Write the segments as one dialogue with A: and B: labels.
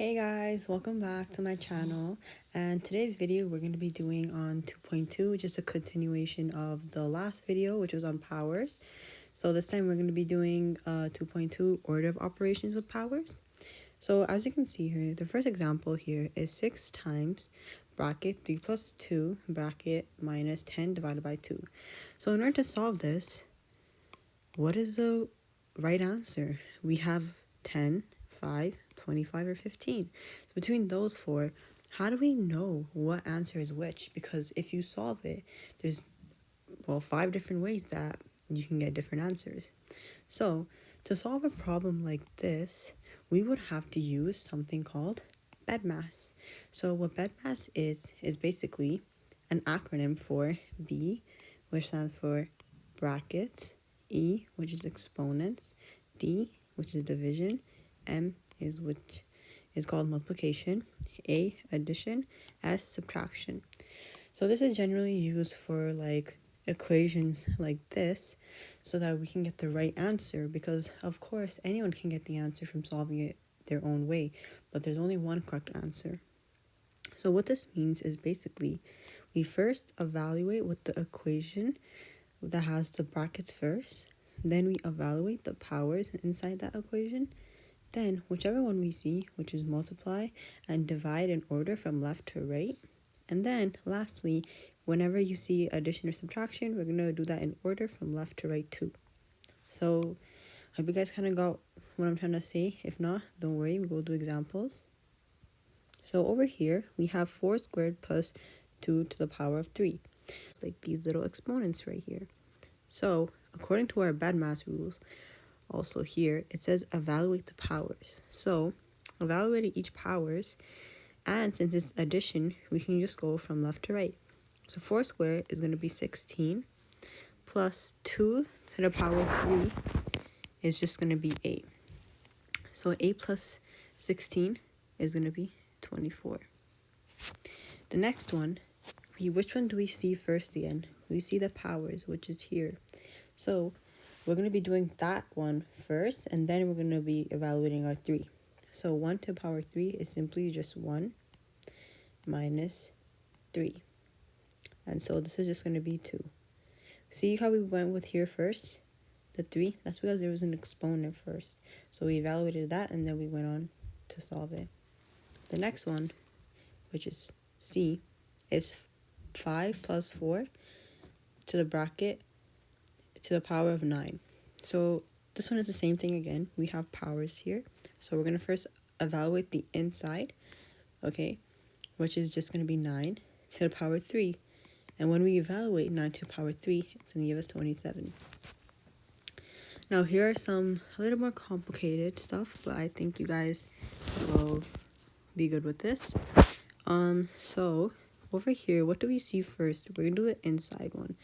A: Hey guys, welcome back to my channel, and today's video we're going to be doing on 2.2, just a continuation of the last video which was on powers. So this time we're going to be doing 2.2 order of operations with powers. So as you can see here, the first example here is 6 times bracket 3 plus 2 bracket minus 10 divided by 2. So in order to solve this, what is the right answer? We have 10, 5, 25, or 15. So between those four, how do we know what answer is which? Because if you solve it, there's, 5 different ways that you can get different answers. So to solve a problem like this, we would have to use something called BEDMAS. So what BEDMAS is basically an acronym for B, which stands for brackets, E, which is exponents, D, which is division, M which is called multiplication, A, addition, S, subtraction. So this is generally used for like equations like this so that we can get the right answer, because of course anyone can get the answer from solving it their own way, but there's only one correct answer. So what this means is basically we first evaluate what the equation that has the brackets first, then we evaluate the powers inside that equation, then whichever one we see, which is multiply and divide in order from left to right, and then lastly, whenever you see addition or subtraction, we're going to do that in order from left to right too. So I hope you guys kind of got what I'm trying to say. If not, don't worry, we'll do examples. So over here, we have 4 squared plus 2 to the power of 3. Like these little exponents right here. So according to our BEDMAS rules, also here, it says evaluate the powers. So evaluating each powers, and since it's addition, we can just go from left to right. So 4 squared is going to be 16, plus 2 to the power of 3 is just going to be 8. So 8 plus 16 is going to be 24. The next one, which one do we see first again? We see the powers, which is here. So we're going to be doing that one first, and then we're going to be evaluating our 3. So 1 to the power 3 is simply just 1 minus 3. And so this is just going to be 2. See how we went with here first? The 3? That's because there was an exponent first. So we evaluated that, and then we went on to solve it. The next one, which is C, is 5 plus 4 to the bracket to the power of 9. So this one is the same thing again. We have powers here. So we're going to first evaluate the inside, okay, which is just going to be 9 to the power 3. And when we evaluate 9 to the power 3, it's going to give us 27. Now here are some a little more complicated stuff, but I think you guys will be good with this. So over here, what do we see first? We're going to do the inside one.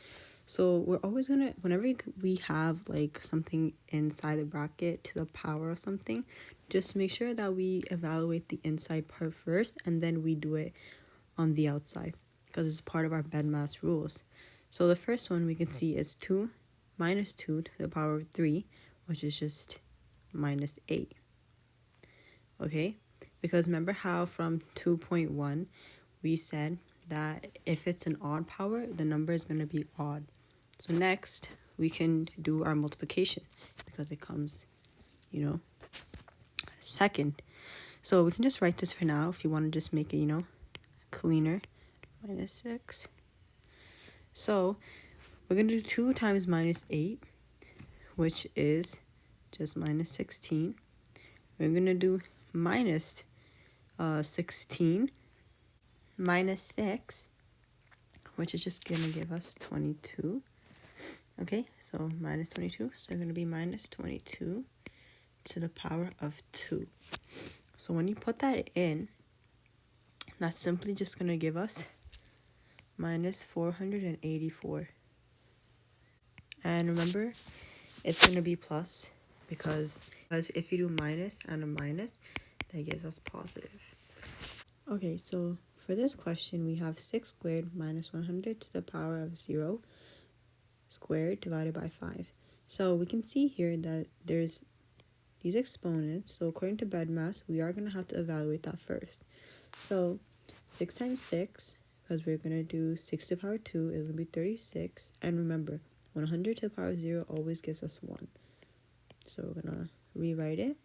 A: So we're always going to, whenever we have like something inside the bracket to the power of something, just make sure that we evaluate the inside part first, and then we do it on the outside, because it's part of our BEDMAS rules. So the first one we can see is 2 minus 2 to the power of 3, which is just minus 8. Okay, because remember how from 2.1 we said that if it's an odd power, the number is going to be odd. So next, we can do our multiplication, because it comes, second. So we can just write this for now if you want to just make it, cleaner. Minus 6. So we're going to do 2 times minus 8, which is just minus 16. We're going to do minus 16 minus 6, which is just going to give us 22. Okay, so minus 22. So we're going to be minus 22 to the power of 2. So when you put that in, that's simply just going to give us minus 484. And remember, it's going to be plus, because if you do minus and a minus, that gives us positive. Okay, so for this question, we have 6 squared minus 100 to the power of 0 squared divided by 5. So we can see here that there's these exponents, so according to BEDMAS, we are going to have to evaluate that first. So 6 times 6, because we're going to do 6 to the power 2, is going to be 36. And remember, 100 to the power 0 always gives us 1. So we're going to rewrite it.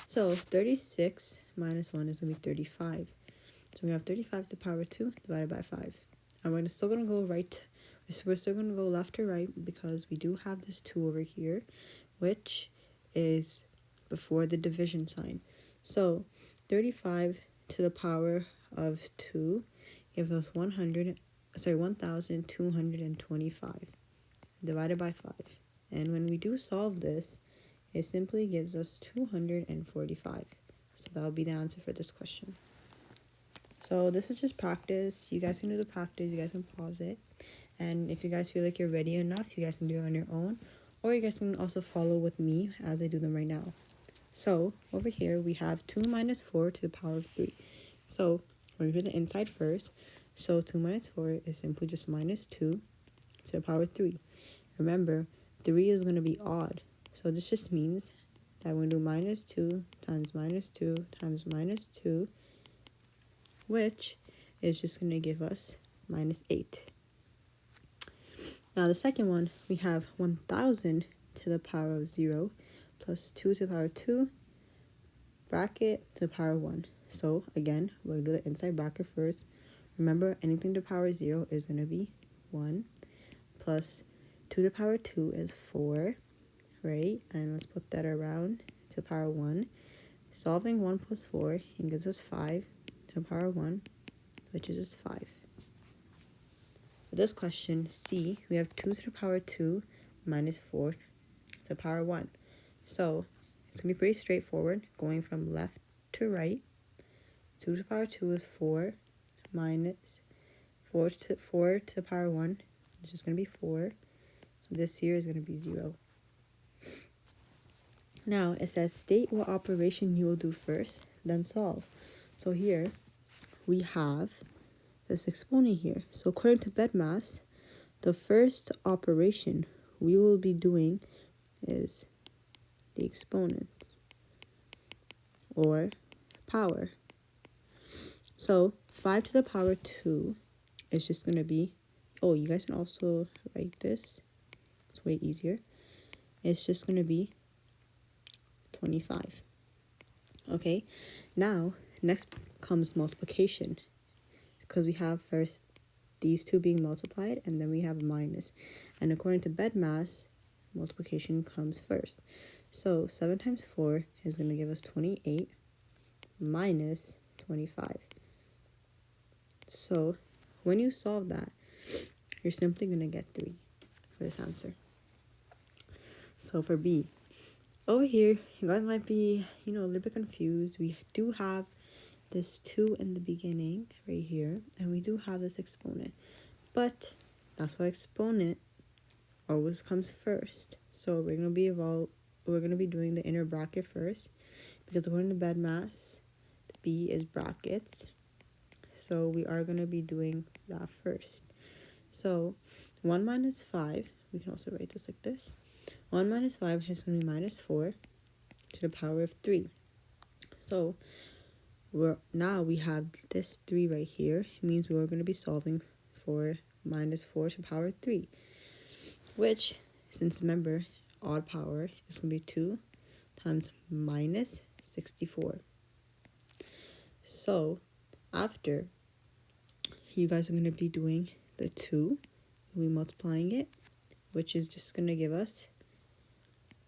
A: So 36 minus 1 is going to be 35. So we have 35 to the power 2 divided by 5. And we're still going to go right. We're still going to go left to right because we do have this 2 over here, which is before the division sign. So 35 to the power of 2 gives us 1,225 divided by 5. And when we do solve this, it simply gives us 245. So that will be the answer for this question. So this is just practice. You guys can do the practice. You guys can pause it. And if you guys feel like you're ready enough, you guys can do it on your own. Or you guys can also follow with me as I do them right now. So over here, we have 2 minus 4 to the power of 3. So we're going to do the inside first. So 2 minus 4 is simply just minus 2 to the power of 3. Remember, 3 is going to be odd. So this just means that we're going to do minus 2 times minus 2 times minus 2, which is just going to give us minus 8. Now the second one, we have 1,000 to the power of 0 plus 2 to the power of 2 bracket to the power of 1. So again, we're going to do the inside bracket first. Remember, anything to the power of 0 is going to be 1 plus 2 to the power of 2 is 4, right? And let's put that around to the power of 1. Solving 1 plus 4, it gives us 5 to the power of 1, which is just 5. For this question, C, we have 2 to the power of 2 minus 4 to the power of 1. So it's going to be pretty straightforward, going from left to right. 2 to the power of 2 is 4 minus 4 to the power of 1. It's just going to be 4. So this here is going to be 0. Now it says state what operation you will do first, then solve. So here we have this exponent here. So according to BEDMAS, the first operation we will be doing is the exponent or power. So 5 to the power 2 is just going to be, oh, you guys can also write this. It's way easier. It's just going to be 25. Okay, now next comes multiplication, because we have first these two being multiplied and then we have minus. And according to BEDMAS, multiplication comes first. So 7 times 4 is going to give us 28 minus 25. So when you solve that, you're simply going to get 3 for this answer. So for B, over here, you guys might be, a little bit confused. We do have this 2 in the beginning right here, and we do have this exponent. But that's why exponent always comes first. So we're going to be doing the inner bracket first, because according to BEDMAS, the B is brackets. So we are going to be doing that first. So 1 minus 5, we can also write this like this. 1 minus 5 is going to be minus 4 to the power of 3. So now we have this 3 right here. It means we're going to be solving for minus 4 to the power of 3. Which, since remember, odd power is going to be 2 times minus 64. So after, you guys are going to be doing the 2. We'll be multiplying it, which is just going to give us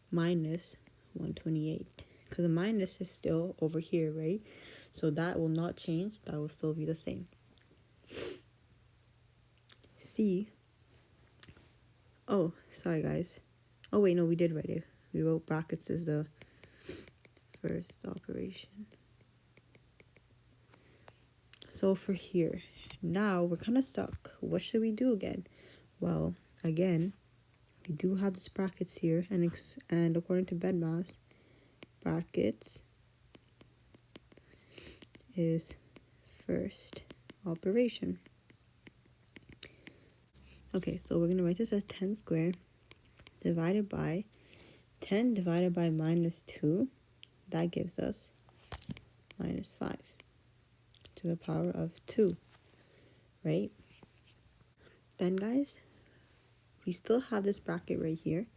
A: minus 128. Because the minus is still over here, right? So that will not change. That will still be the same. C. Oh, sorry, guys. Oh, wait, no, we did write it. We wrote brackets as the first operation. So for here, now we're kind of stuck. What should we do again? Well, again, we do have this brackets here, and according to BEDMAS, brackets is first operation. Okay, so we're going to write this as 10 squared divided by 10 divided by minus 2, that gives us minus 5 to the power of 2, right? Then, guys, we still have this bracket right here,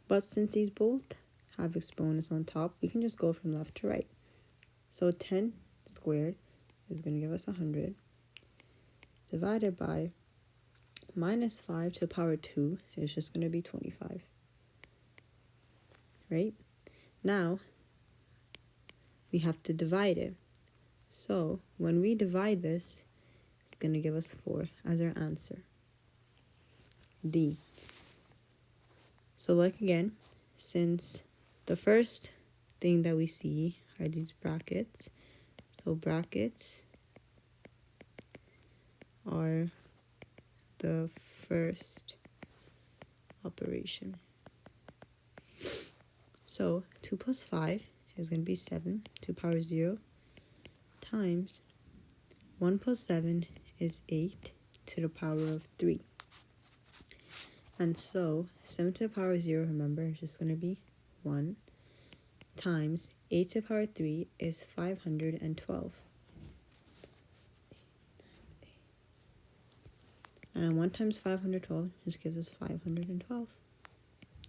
A: but since these both have exponents on top, we can just go from left to right. So 10 squared is going to give us 100, divided by minus 5 to the power 2 is just going to be 25, right? Now, we have to divide it. So when we divide this, it's going to give us 4 as our answer. D. So look again, since the first thing that we see are these brackets, so brackets are the first operation. So 2 plus 5 is going to be 7 to the power 0 times 1 plus 7 is 8 to the power of 3. And so 7 to the power 0, remember, is just going to be 1 times 8 to the power 3 is 512. And 1 times 512 just gives us 512.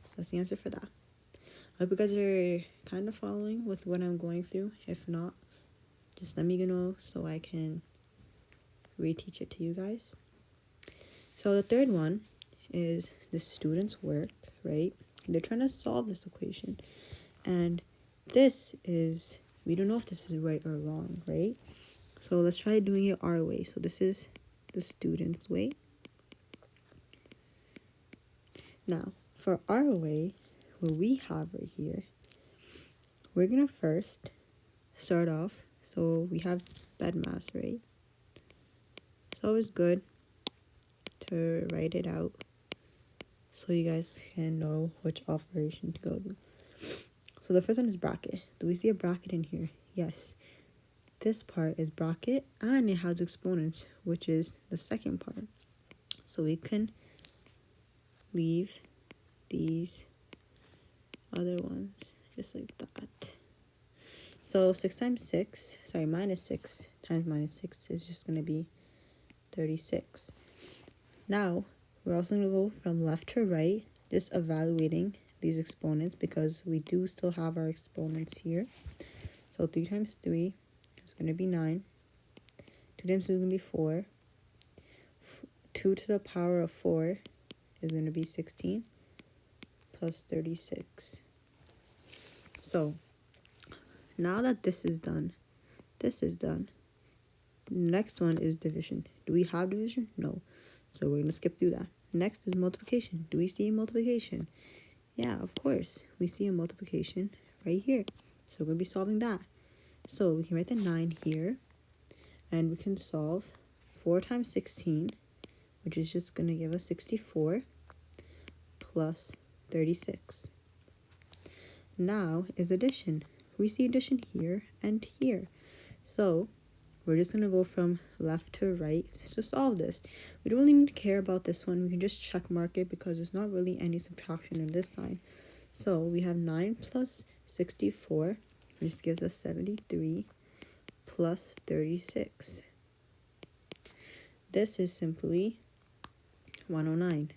A: So that's the answer for that. I hope you guys are kind of following with what I'm going through. If not, just let me know so I can reteach it to you guys. So the third one is the student's work, right? They're trying to solve this equation. And this is, we don't know if this is right or wrong, right? So let's try doing it our way. So this is the student's way. Now, for our way, what we have right here, we're going to first start off. So we have bed mass, right? It's always good to write it out so you guys can know which operation to go to. So the first one is bracket. Do we see a bracket in here? Yes. This part is bracket and it has exponents, which is the second part. So we can leave these other ones just like that. So minus 6 times minus 6 is just going to be 36. Now, we're also going to go from left to right, just evaluating these exponents because we do still have our exponents here. So 3 times 3 is going to be 9. 2 times 2 is going to be 4. 2 to the power of 4 is going to be 16 plus 36. So, now that this is done. Next one is division. Do we have division? No. So we're going to skip through that. Next is multiplication. Do we see multiplication? Yeah, of course. We see a multiplication right here. So we're going to be solving that. So we can write the 9 here. And we can solve 4 times 16, which is just going to give us 64 plus 36. Now is addition. We see addition here and here. So we're just going to go from left to right to solve this. We don't really need to care about this one. We can just check mark it because there's not really any subtraction in this sign. So we have 9 plus 64, which gives us 73 plus 36. This is simply 109.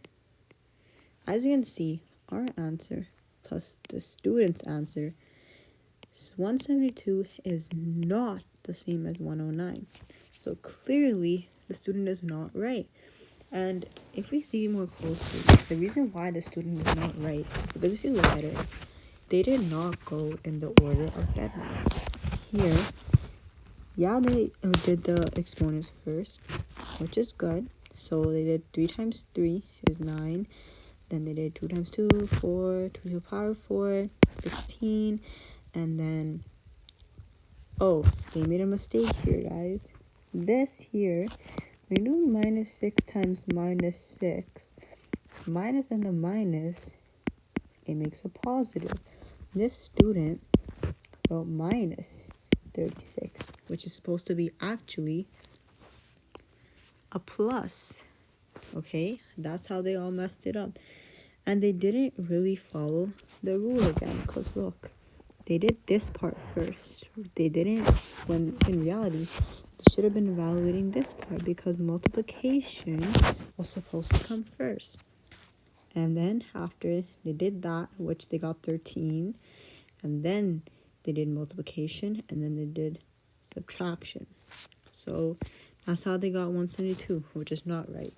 A: As you can see, our answer plus the student's answer, 172 is not the same as 109. So clearly, the student is not right. And if we see more closely, the reason why the student is not right, because if you look at it, they did not go in the order of bed mass. Here, yeah, they did the exponents first, which is good. So they did 3 times 3 is 9. Then they did 2 times 2, 4, 2 to the power 4, 16. And then, oh, they made a mistake here, guys. This here, we're doing minus 6 times minus 6. Minus and the minus, it makes a positive. This student wrote minus 36, which is supposed to be actually a plus. Okay, that's how they all messed it up. And they didn't really follow the rule again, because look, they did this part first. They didn't, when in reality, they should have been evaluating this part because multiplication was supposed to come first. And then after they did that, which they got 13, and then they did multiplication, and then they did subtraction. So that's how they got 172, which is not right.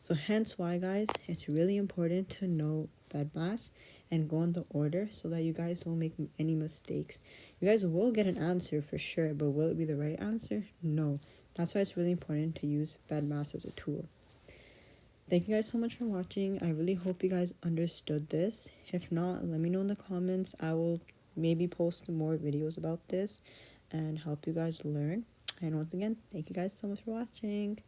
A: So hence why, guys, it's really important to know BEDMAS and go in the order so that you guys don't make any mistakes. You guys will get an answer for sure, but will it be the right answer? No. That's why it's really important to use BEDMAS as a tool. Thank you guys so much for watching. I really hope you guys understood this. If not, let me know in the comments. I will maybe post more videos about this and help you guys learn. And once again, thank you guys so much for watching.